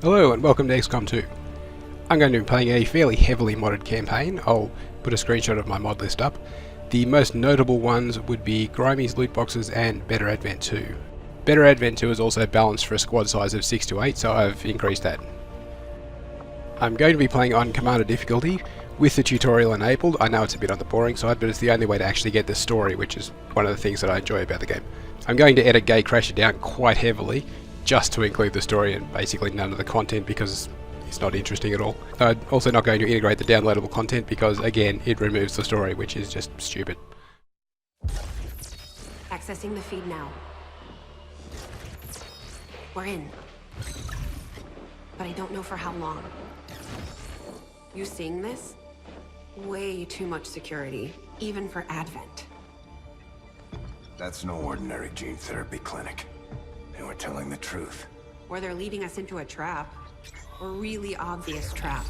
Hello and welcome to XCOM2. I'm going to be playing a fairly heavily modded campaign. I'll put a screenshot of my mod list up. The most notable ones would be Grimy's loot boxes and Better Advent 2. Better Advent 2 is also balanced for a squad size of 6 to 8, so I've increased that. I'm going to be playing on Commander difficulty with the tutorial enabled. I know it's a bit on the boring side, but it's the only way to actually get the story, which is one of the things that I enjoy about the game. I'm going to edit Gatecrasher down quite heavily, just to include the story and basically none of the content because it's not interesting at all. I'm also not going to integrate the downloadable content because, again, it removes the story, which is just stupid. Accessing the feed now. We're in. But I don't know for how long. You seeing this? Way too much security, even for Advent. That's no ordinary gene therapy clinic. They were telling the truth. Or they're leading us into a trap. A really obvious trap.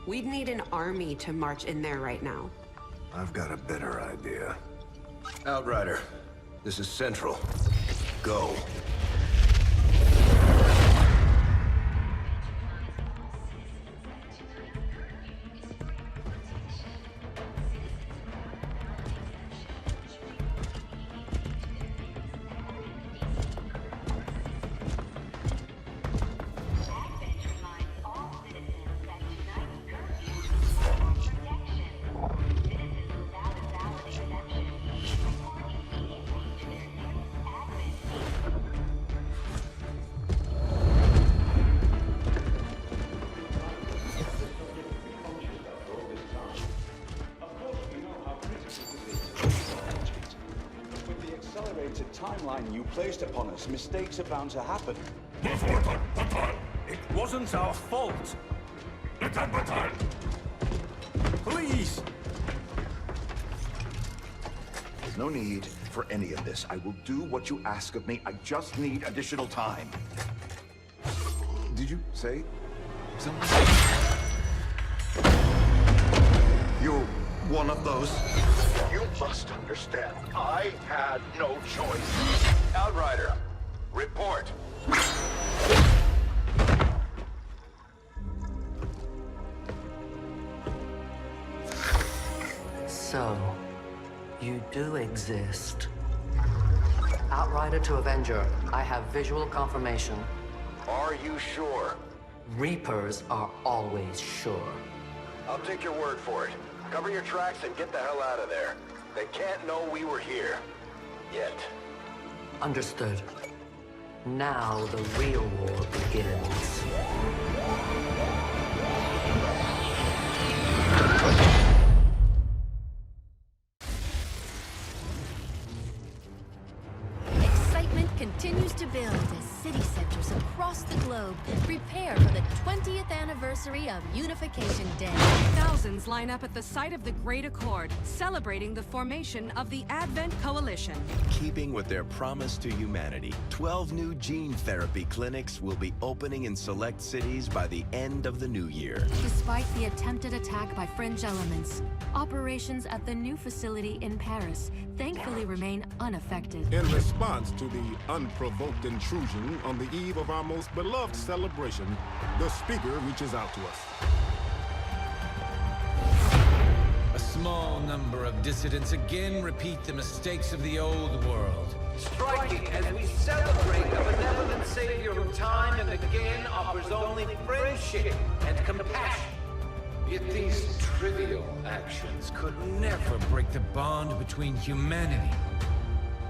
We'd need an army to march in there right now. I've got a better idea. Outrider, this is Central. Go. Timeline you placed upon us, mistakes are bound to happen. It wasn't our fault. Please! There's no need for any of this. I will do what you ask of me. I just need additional time. Did you say something? You're one of those? You must understand, I had no choice. Outrider, report. So, you do exist. Outrider to Avenger, I have visual confirmation. Are you sure? Reapers are always sure. I'll take your word for it. Cover your tracks and get the hell out of there. They can't know we were here. Yet. Understood. Now the real war begins. Excitement continues to build as city centers across the globe prepare for the 20th anniversary of Unification Day. Thousands line up at the site of the Great Accord, celebrating the formation of the Advent Coalition. Keeping with their promise to humanity, 12 new gene therapy clinics will be opening in select cities by the end of the new year. Despite the attempted attack by fringe elements, operations at the new facility in Paris thankfully remain unaffected. In response to the unprovoked intrusion on the eve of our most beloved celebration, the speaker reaches out to us. A small number of dissidents again repeat the mistakes of the old world. Striking as we celebrate a benevolent savior who time and again offers only friendship and compassion. Yet these trivial actions could never break the bond between humanity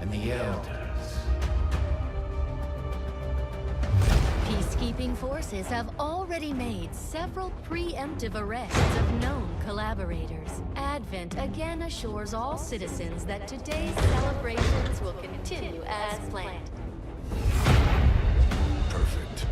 and the Elders. Peacekeeping forces have already made several preemptive arrests of known collaborators. Advent again assures all citizens that today's celebrations will continue as planned. Perfect.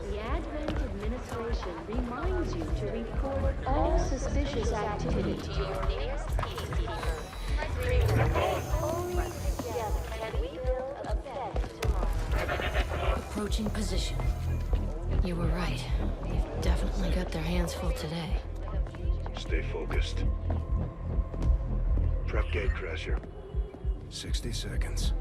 The Advent administration reminds you to report all suspicious activity to your nearest peacekeeper. Only together can we build a better tomorrow. Approaching position. You were right. They've definitely got their hands full today. Stay focused. Prep Gatecrasher. 60 seconds.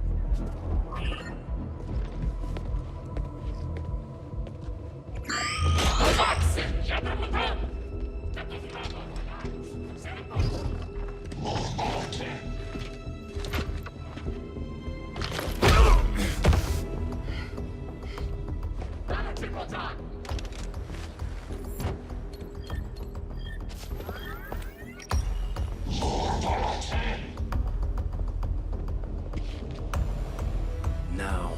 Now.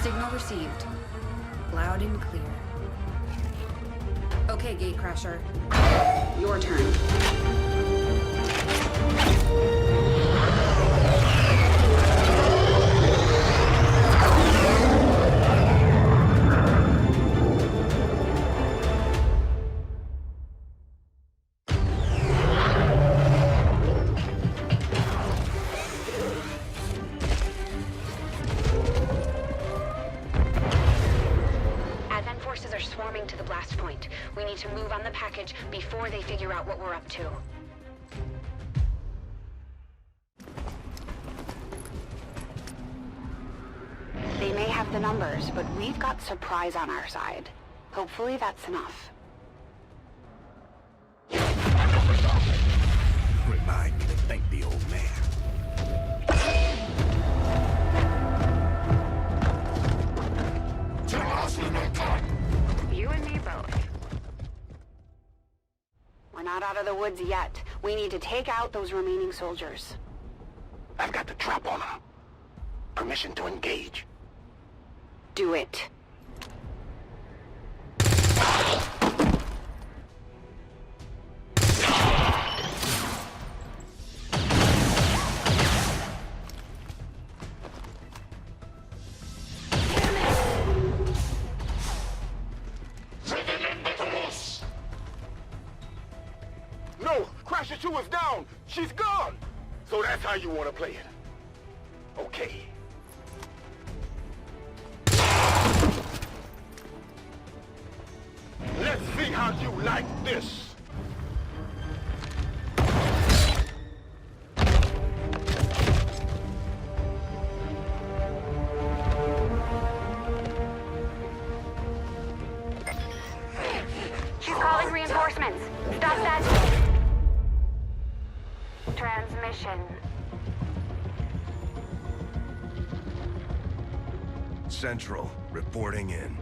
Signal received. Loud and clear. Okay, Gatecrasher. Your turn. Advent forces are swarming to the blast point. We need to move on the package before they figure out what we're up to. They may have the numbers, but we've got surprise on our side. Hopefully that's enough. Remind me to thank the old man. You and me both. We're not out of the woods yet. We need to take out those remaining soldiers. I've got the trap on them. Permission to engage. Do it. No! Crasher 2 is down! She's gone! So that's how you want to play it. Okay. Let's see how you like this! She's calling reinforcements. Stop that. Transmission. Central, reporting in.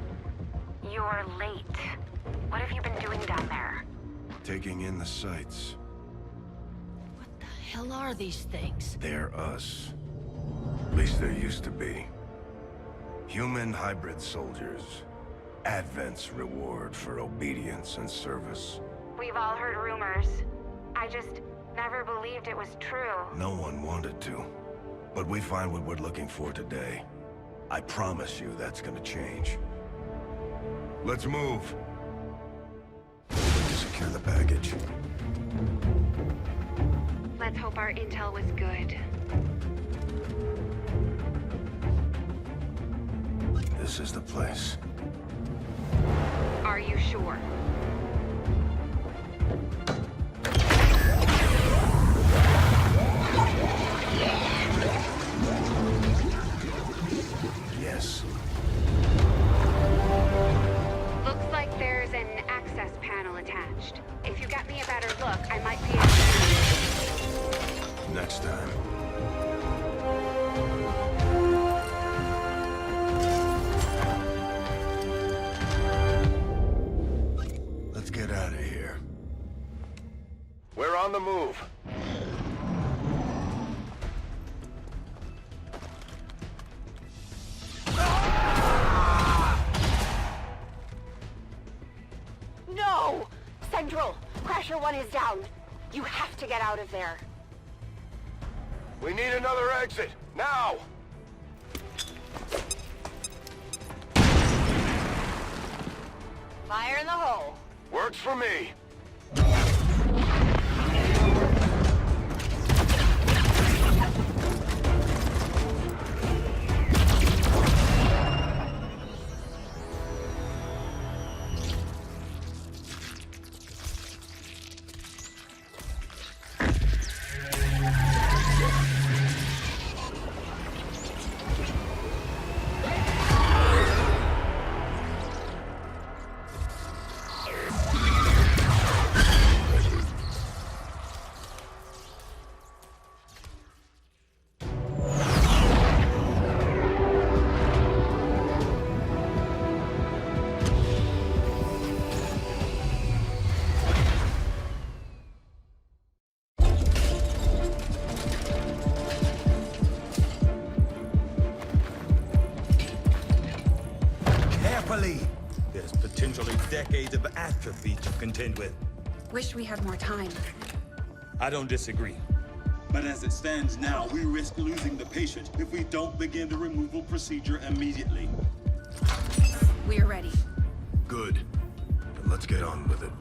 You're late. What have you been doing down there? Taking in the sights. What the hell are these things? They're us. At least there used to be. Human hybrid soldiers. Advent's reward for obedience and service. We've all heard rumors. I just never believed it was true. No one wanted to. But we find what we're looking for today. I promise you that's gonna change. Let's move. Secure the package. Let's hope our intel was good. This is the place. Are you sure? Yes. Looks like there's an access panel attached. If you got me a better look, I might be able to... Next time. Let's get out of here. We're on the move. No! Central! Crasher 1 is down. You have to get out of there. We need another exit, now! Fire in the hole. Works for me. of atrophy to contend with. Wish we had more time. I don't disagree. But as it stands now, we risk losing the patient if we don't begin the removal procedure immediately. We're ready. Good. Then let's get on with it.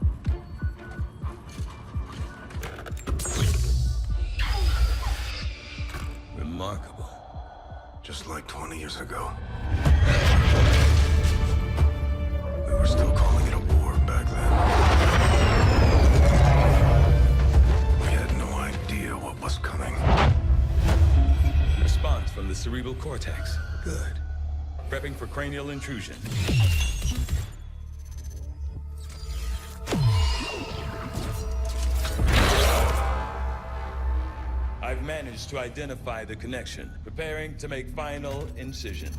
Remarkable. Just like 20 years ago. We were still calling it a war back then. We had no idea what was coming. Response from the cerebral cortex. Good. Prepping for cranial intrusion. I've managed to identify the connection, preparing to make final incision.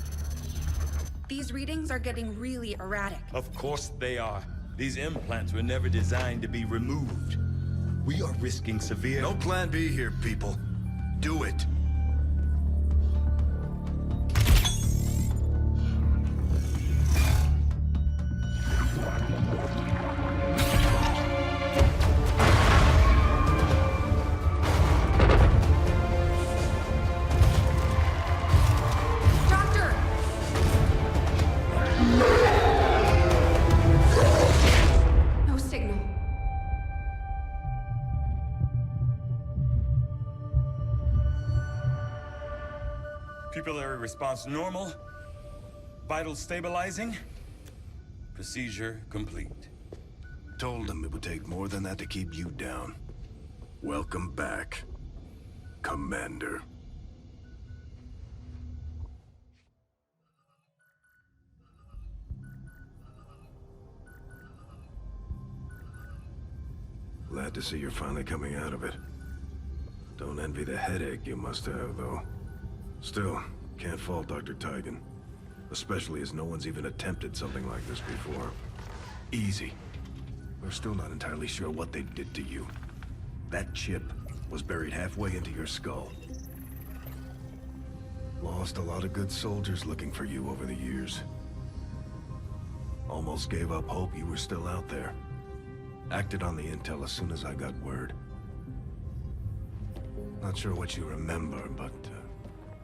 These readings are getting really erratic. Of course they are. These implants were never designed to be removed. We are risking severe... No plan B here, people. Do it. Pupillary response normal. Vitals stabilizing. Procedure complete. Told them it would take more than that to keep you down. Welcome back, Commander. Glad to see you're finally coming out of it. Don't envy the headache you must have, though. Still, can't fault Dr. Tygan. Especially as no one's even attempted something like this before. Easy. We're still not entirely sure what they did to you. That chip was buried halfway into your skull. Lost a lot of good soldiers looking for you over the years. Almost gave up hope you were still out there. Acted on the intel as soon as I got word. Not sure what you remember, but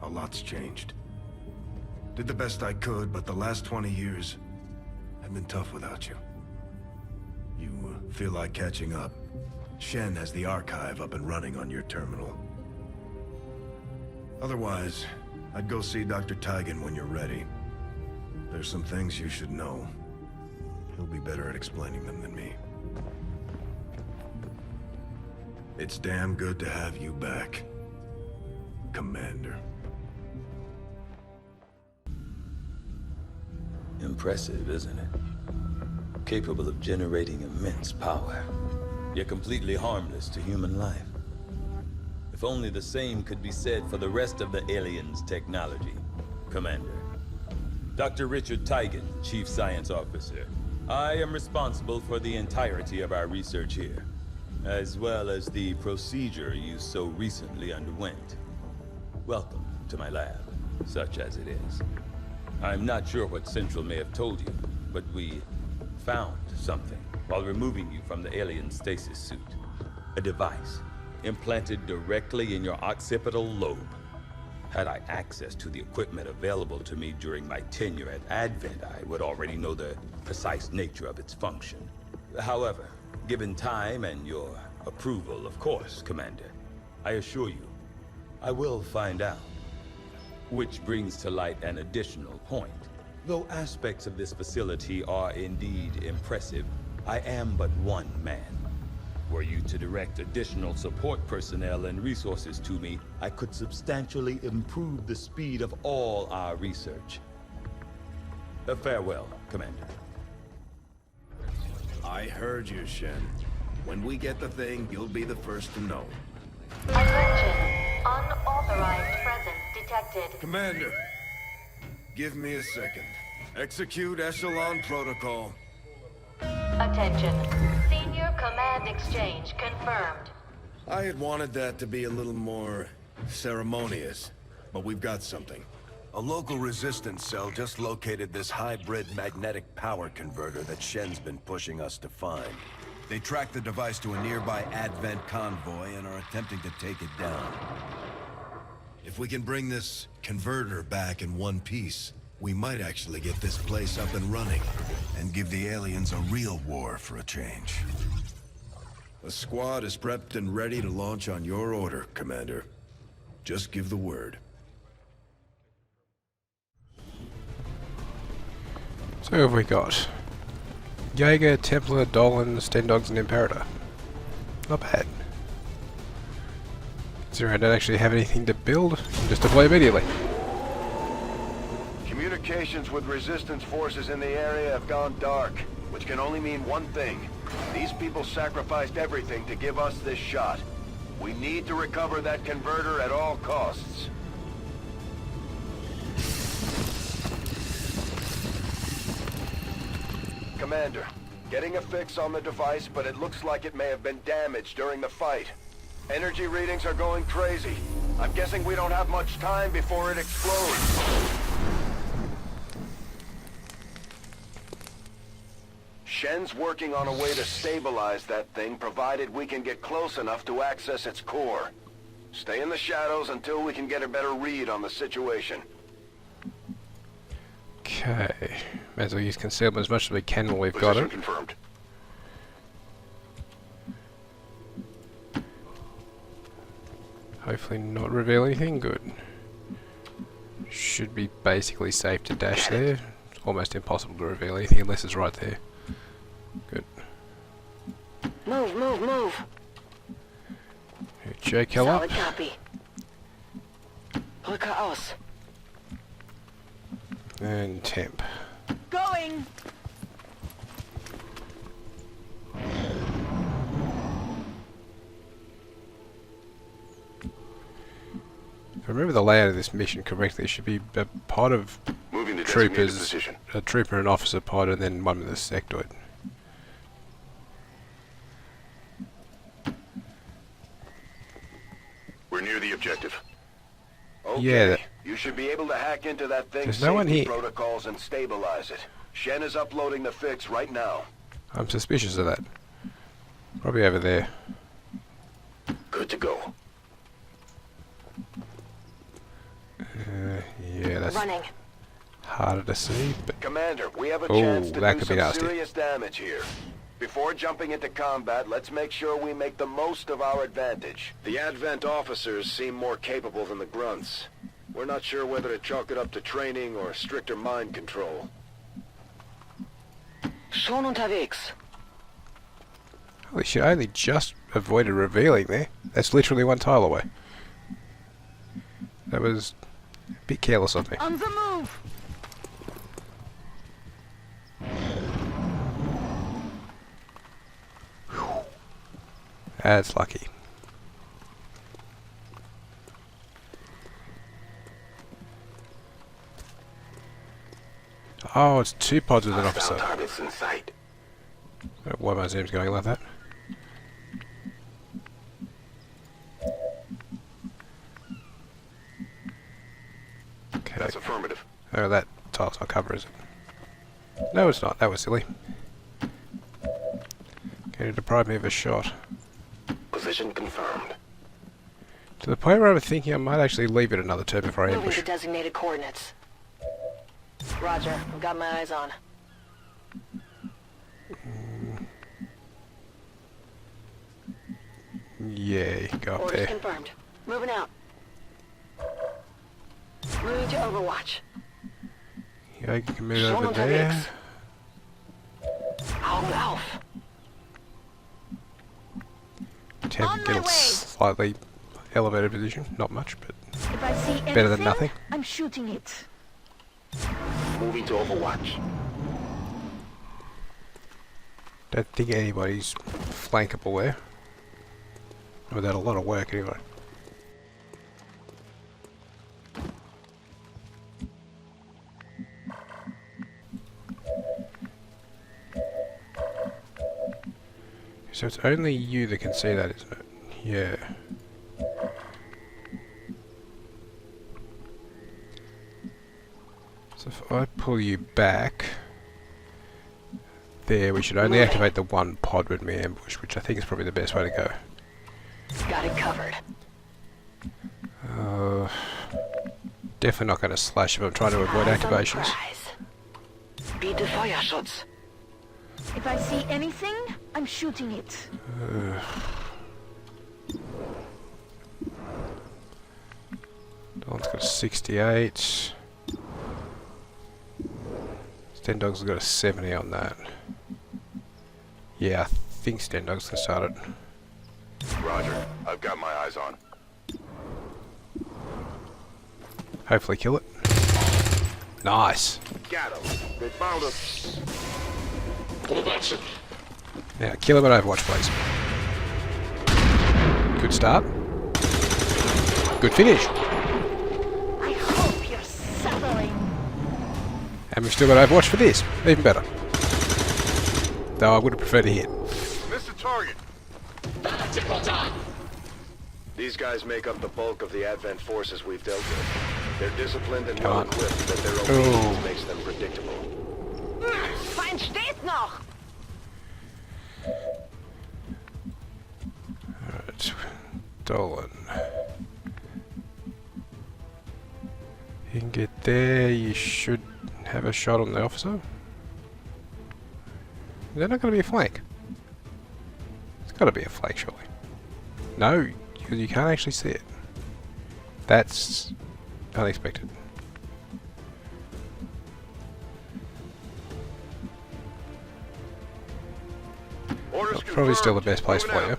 a lot's changed. Did the best I could, but the last 20 years have been tough without you. You feel like catching up? Shen has the archive up and running on your terminal. Otherwise, I'd go see Dr. Tygan when you're ready. There's some things you should know. He'll be better at explaining them than me. It's damn good to have you back, Commander. Impressive, isn't it? Capable of generating immense power, yet completely harmless to human life. If only the same could be said for the rest of the aliens' technology, Commander. Dr. Richard Tygan, Chief Science Officer. I am responsible for the entirety of our research here, as well as the procedure you so recently underwent. Welcome to my lab, such as it is. I'm not sure what Central may have told you, but we found something while removing you from the alien stasis suit. A device implanted directly in your occipital lobe. Had I access to the equipment available to me during my tenure at Advent, I would already know the precise nature of its function. However, given time and your approval, of course, Commander, I assure you, I will find out. Which brings to light an additional point. Though aspects of this facility are indeed impressive, I am but one man. Were you to direct additional support personnel and resources to me, I could substantially improve the speed of all our research. Farewell, Commander. I heard you, Shen. When we get the thing, you'll be the first to know. Attention. Unauthorized presence detected. Commander, give me a second. Execute Echelon Protocol. Attention. Senior Command Exchange confirmed. I had wanted that to be a little more ceremonious, but we've got something. A local resistance cell just located this hybrid magnetic power converter that Shen's been pushing us to find. They tracked the device to a nearby Advent convoy and are attempting to take it down. If we can bring this converter back in one piece, we might actually get this place up and running and give the aliens a real war for a change. The squad is prepped and ready to launch on your order, Commander. Just give the word. So who have we got? Jaeger, Templar, Dolan, Stendogs, and Imperator. Not bad. Considering I don't actually have anything to build, just deploy immediately. Communications with resistance forces in the area have gone dark, which can only mean one thing. These people sacrificed everything to give us this shot. We need to recover that converter at all costs. Commander, getting a fix on the device, but it looks like it may have been damaged during the fight. Energy readings are going crazy. I'm guessing we don't have much time before it explodes. Shen's working on a way to stabilize that thing, provided we can get close enough to access its core. Stay in the shadows until we can get a better read on the situation. Okay. May as well use concealment as much as we can while we've got it. Confirmed. Hopefully not reveal anything. Good. Should be basically safe to dash there. It's almost impossible to reveal anything unless it's right there. Good. Move, move, move. J kill up. Solid copy. Rücke aus. And temp. Going. If I remember the layout of this mission correctly, it should be a pod of Moving to troopers, designated position. a trooper and officer pod, and then one with a sectoid. We're near the objective. Okay, Yeah. you should be able to hack into that thing's There's no one safety here. protocols and stabilize it. Shen is uploading the fix right now. I'm suspicious of that. Probably over there. Good to go. Yeah, that's Running. harder to see, but Commander, we have a oh, chance to that do could be some nasty. serious damage here. Before jumping into combat, let's make sure we make the most of our advantage. The Advent officers seem more capable than the grunts. We're not sure whether to chalk it up to training or stricter mind control. Schon unterwegs. Holy shit, I only just avoided revealing there. That's literally one tile away. That was a bit careless of me. On the move. That's lucky. Oh, it's two pods with an officer. Targets in sight. I don't know why my zoom's going like that. Okay. That's affirmative. Oh, that tile's not cover, is it? No, it's not. That was silly. Going to deprive me of a shot. Position confirmed. To the point where I'm thinking I might actually leave it another turn before I Moving ambush. to designated coordinates. Roger. I've got my eyes on. Yeah, go up Orders there. confirmed. Moving out. Moving to Overwatch. Yeah, you can move Schon over there. unterwegs. Augen auf. Temp On my get a way. slightly elevated position. Not much, but If I see anything, better than nothing. I'm shooting it. Moving to Overwatch. Don't think anybody's flankable there. Without a lot of work anyway. So it's only you that can see that, isn't it? Yeah. pull you back. There, we should only activate the one pod when we ambush, which I think is probably the best way to go. Got it covered. Definitely not going to slash if I'm trying to avoid activations. Bitte Feuerschutz. If I see anything, I'm shooting it. Dawn's got a 68. Sten Dog's got a 70 on that. Yeah, I think Sten Dog's going to start it. Roger. I've got my eyes on. Hopefully kill it. Nice. Got him. They found us. Now kill him at Overwatch, please. Good start. Good finish. I hope you're suffering. And we've still got Overwatch for this. Even better. Though I would have preferred to hit. Missed the target. These guys make up the bulk of the Advent forces we've dealt with. They're disciplined and well equipped, but their obedience makes them predictable. Feind steht noch! Alright. Dolan. You can get there, you should have a shot on the officer. They're not going to be a flank. It's got to be a flank, surely. No, because you can't actually see it. That's unexpected. Orders probably still the best place for you.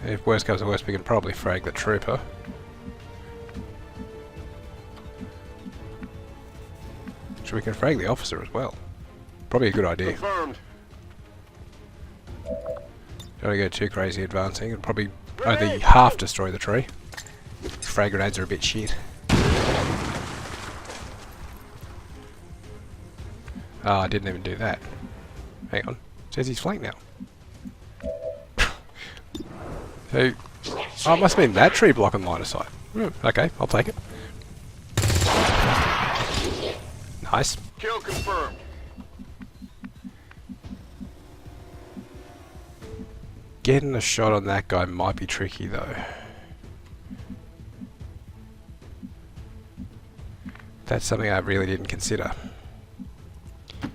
If worst comes to worst, we can probably frag the trooper. So we can frag the officer as well. Probably a good idea. Confirmed. Don't want to go too crazy advancing. It'll probably only half destroy the tree. Frag grenades are a bit shit. Ah, I didn't even do that. Hang on. It says he's flanked now. So, oh, it must have been that tree blocking line of sight. Okay, I'll take it. Nice. Kill confirmed. Getting a shot on that guy might be tricky though. That's something I really didn't consider.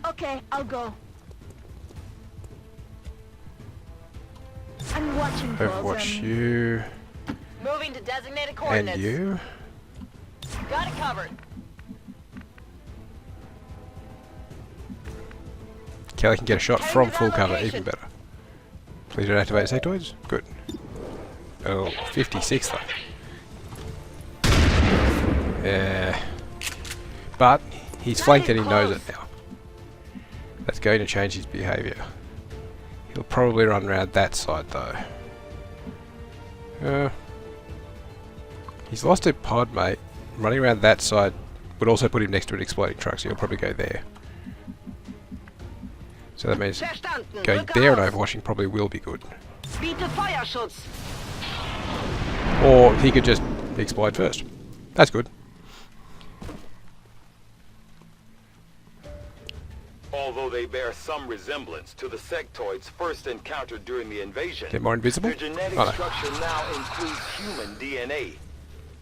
Okay, I'll go. I'm watching for Overwatch you. Moving to designated And coordinates. you. Got it covered. Kelly can get a shot from full cover, even better. Please don't activate sectoids. Good. Oh, 56 though. Yeah. But he's flanked and he knows it now. That's going to change his behaviour. He'll probably run around that side though. He's lost a pod mate. Running around that side would also put him next to an exploding truck, so he'll probably go there. So that means going there and overwatching probably will be good. Bitte Feuerschutz. Or he could just explode first. That's good. Although they bear some resemblance to the sectoids first encountered during the invasion, Get more invisible? their genetic Oh, no. structure now includes human DNA.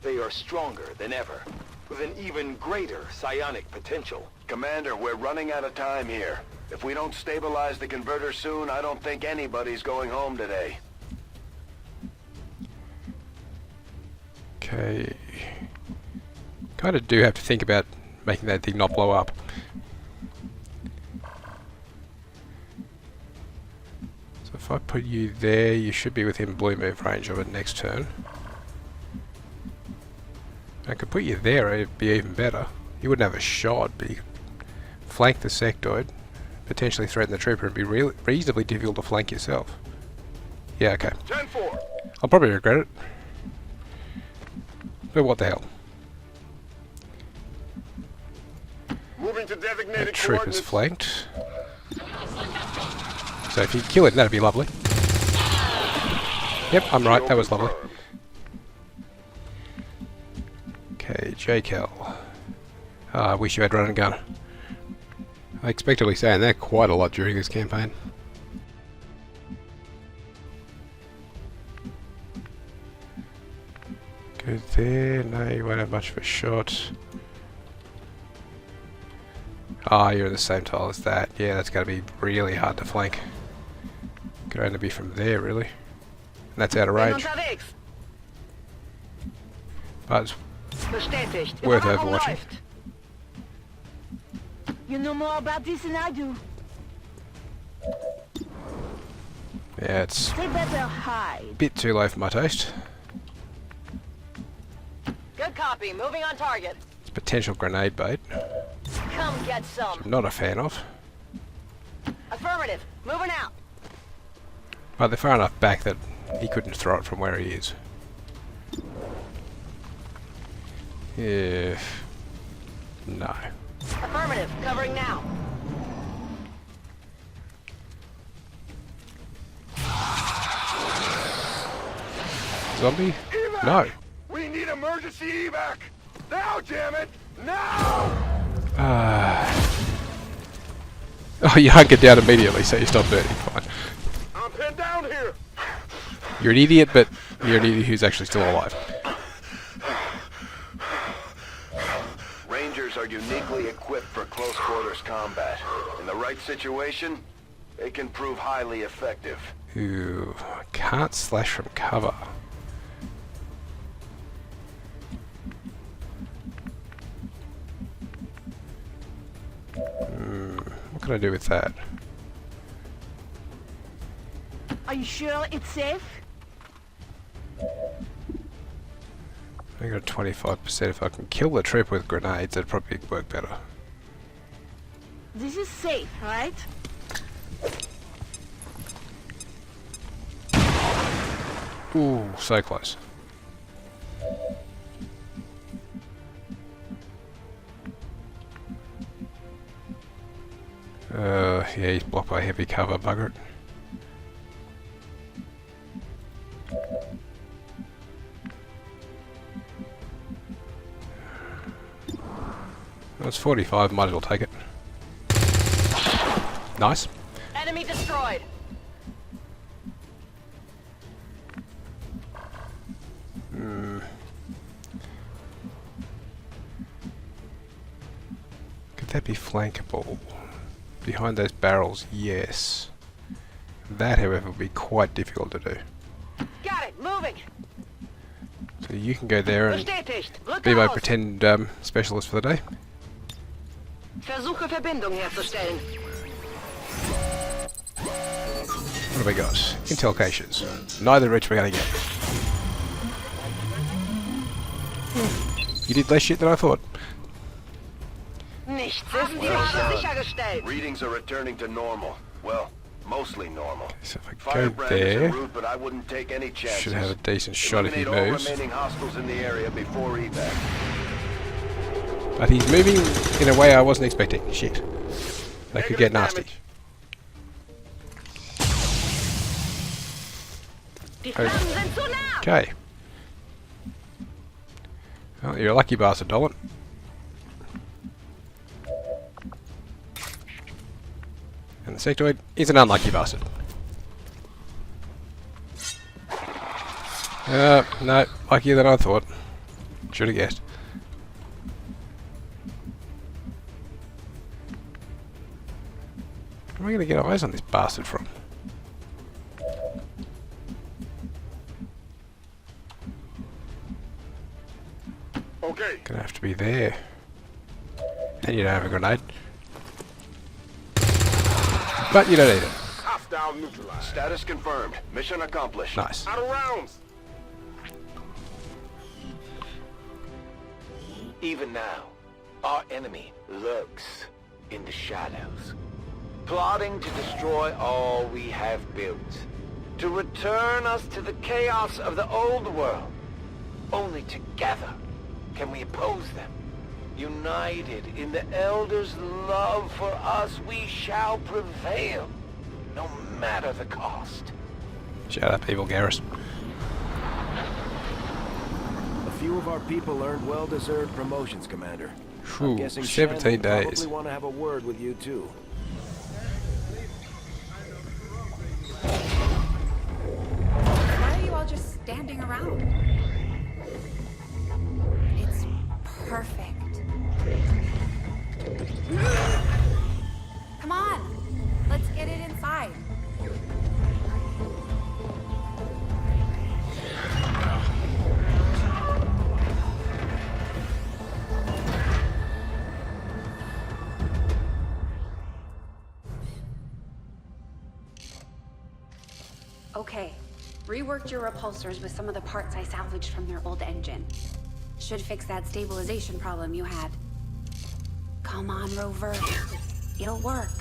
They are stronger than ever, with an even greater psionic potential. Commander, we're running out of time here. If we don't stabilize the converter soon, I don't think anybody's going home today. Okay. Kind of do have to think about making that thing not blow up. So if I put you there, you should be within blue move range of it next turn. I could put you there, it'd be even better. You wouldn't have a shot, but you could flank the sectoid, potentially threaten the trooper, and be reasonably difficult to flank yourself. Yeah, okay. 10-4. I'll probably regret it. But what the hell? Moving to designated That trooper's coordinates. flanked. So if you kill it, that'd be lovely. Yep, I'm right, that was lovely. Okay, J-Cal. I wish you had run and gun. I expect to be saying that quite a lot during this campaign. Go there. No, you won't have much of a shot. Ah, you're in the same tile as that. Yeah, that's going to be really hard to flank. Could only be from there, really. And that's out of range. But it's worth overwatching. You know more about this than I do. Yeah, it's They better hide. a bit too low for my taste. Good copy. Moving on target. It's potential grenade bait. Come get some. I'm not a fan of. Affirmative. Moving out. But they're far enough back that he couldn't throw it from where he is. Yeah. No. Affirmative. Covering now. Zombie? No. We need emergency evac! Now, damn it! Now! Oh, you hunkered down immediately, so you stopped burning. Fine. I'm pinned down here! You're an idiot, but you're an idiot who's actually still alive. Rangers are uniquely equipped for close quarters combat. In the right situation, they can prove highly effective. Ooh, I can't slash from cover. What can I do with that? Are you sure it's safe? I got 25%. If I can kill the trip with grenades, that'd probably work better. This is safe, right? Ooh, so close. Yeah, he's blocked by heavy cover, bugger it. Well, it's 45, might as well take it. Nice. Enemy destroyed. Could that be flankable? Behind those barrels, yes. That, however, would be quite difficult to do. Got it. Moving. So you can go there and Bestätigt. be my Rückaus. pretend specialist for the day. Versuche Verbindung herzustellen. What have we got? Intel caches. Neither of which we're going to get. You did less shit than I thought. Nichts ist die Ware sichergestellt. Readings are returning to normal. Well, mostly normal. So if I go Firebrand is en there, route, but I wouldn't take any chances. should have a decent shot if he Eliminate all moves. remaining hostiles in the area before evac. But he's moving in a way I wasn't expecting. Shit. That could get nasty. Okay. Well, you're a lucky bastard, Dolan. And the sectoid is an unlucky bastard. No, luckier than I thought. Should have guessed. Where am I going to get eyes on this bastard from? Okay. Gonna have to be there. And you don't have a grenade. But you don't need it. Hostile neutralized. Status confirmed. Mission accomplished. Nice. Out of rounds. Even now, our enemy lurks in the shadows, plotting to destroy all we have built, to return us to the chaos of the old world. Only together can we oppose them. United in the Elder's love for us, we shall prevail, no matter the cost. Shut up, evil Garrus. A few of our people earned well-deserved promotions, Commander. I'm Phew, guessing 17 Shen will days. probably want to have a word with you too. Why are you all just standing around? It's perfect. Come on, let's get it inside. Okay, reworked your repulsors with some of the parts I salvaged from their old engine. Should fix that stabilization problem you had. Come on, Rover. It'll work.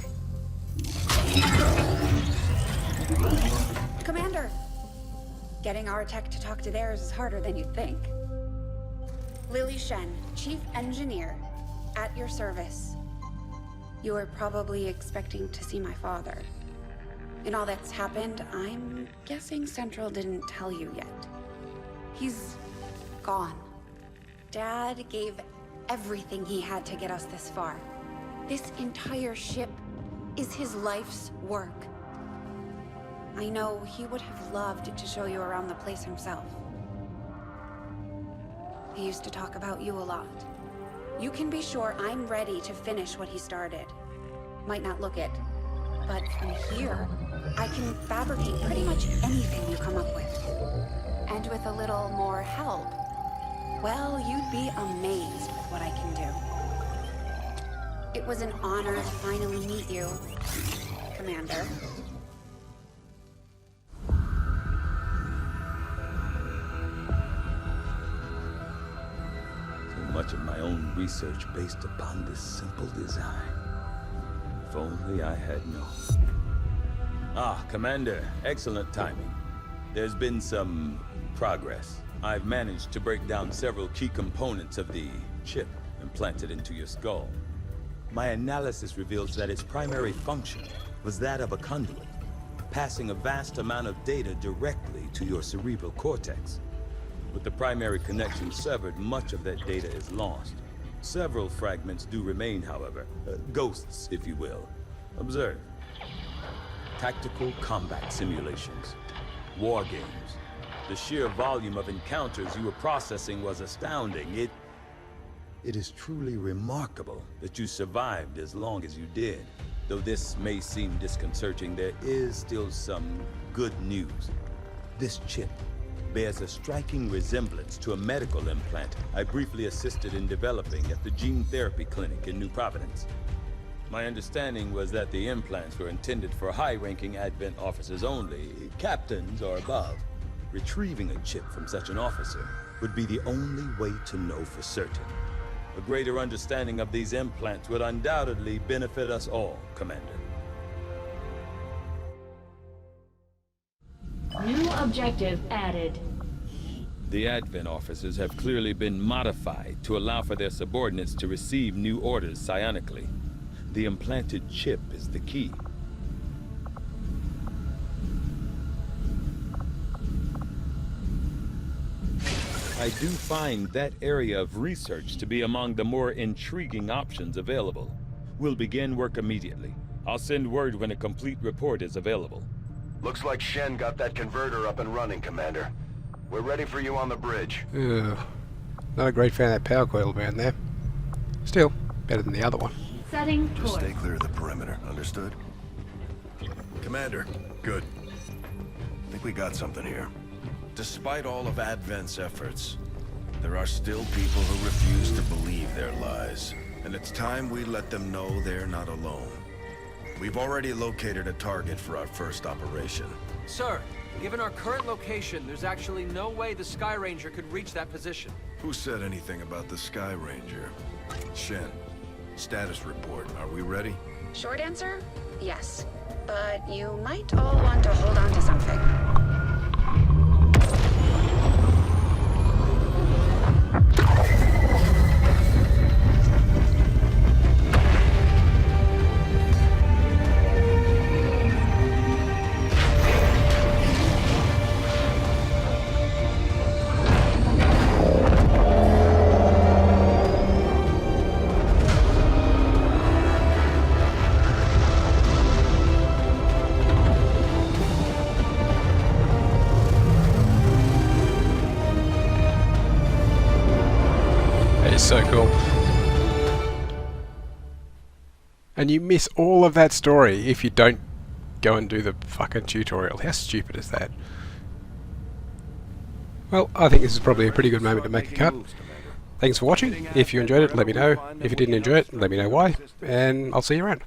Commander! Getting our tech to talk to theirs is harder than you'd think. Lily Shen, Chief Engineer, at your service. You were probably expecting to see my father. In all that's happened, I'm guessing Central didn't tell you yet. He's gone. Dad gave everything he had to get us this far. This entire ship is his life's work. I know he would have loved to show you around the place himself. He used to talk about you a lot. You can be sure I'm ready to finish what he started. Might not look it, but from here, I can fabricate pretty much anything you come up with. And with a little more help, well, you'd be amazed with what I can do. It was an honor to finally meet you, Commander. So much of my own research based upon this simple design. If only I had known. Ah, Commander, excellent timing. There's been some progress. I've managed to break down several key components of the chip implanted into your skull. My analysis reveals that its primary function was that of a conduit, passing a vast amount of data directly to your cerebral cortex. With the primary connection severed, much of that data is lost. Several fragments do remain, however. Ghosts, if you will. Observe. Tactical combat simulations. War games. The sheer volume of encounters you were processing was astounding. It is truly remarkable that you survived as long as you did. Though this may seem disconcerting, there is still some good news. This chip bears a striking resemblance to a medical implant I briefly assisted in developing at the gene therapy clinic in New Providence. My understanding was that the implants were intended for high-ranking Advent officers only, captains or above. Retrieving a chip from such an officer would be the only way to know for certain. A greater understanding of these implants would undoubtedly benefit us all, Commander. New objective added. The Advent officers have clearly been modified to allow for their subordinates to receive new orders psionically. The implanted chip is the key. I do find that area of research to be among the more intriguing options available. We'll begin work immediately. I'll send word when a complete report is available. Looks like Shen got that converter up and running, Commander. We're ready for you on the bridge. Ugh. Not a great fan of that power coil around there. Still, better than the other one. Setting Just course. stay clear of the perimeter, understood? Commander, good. I think we got something here. Despite all of Advent's efforts, there are still people who refuse to believe their lies. And it's time we let them know they're not alone. We've already located a target for our first operation. Sir, given our current location, there's actually no way the Sky Ranger could reach that position. Who said anything about the Sky Ranger? Shen, status report. Are we ready? Short answer, yes. But you might all want to hold on to something. so cool. And you miss all of that story if you don't go and do the fucking tutorial. How stupid is that? Well, I think this is probably a pretty good moment to make a cut. Thanks for watching. If you enjoyed it, let me know. If you didn't enjoy it, let me know why. And I'll see you around.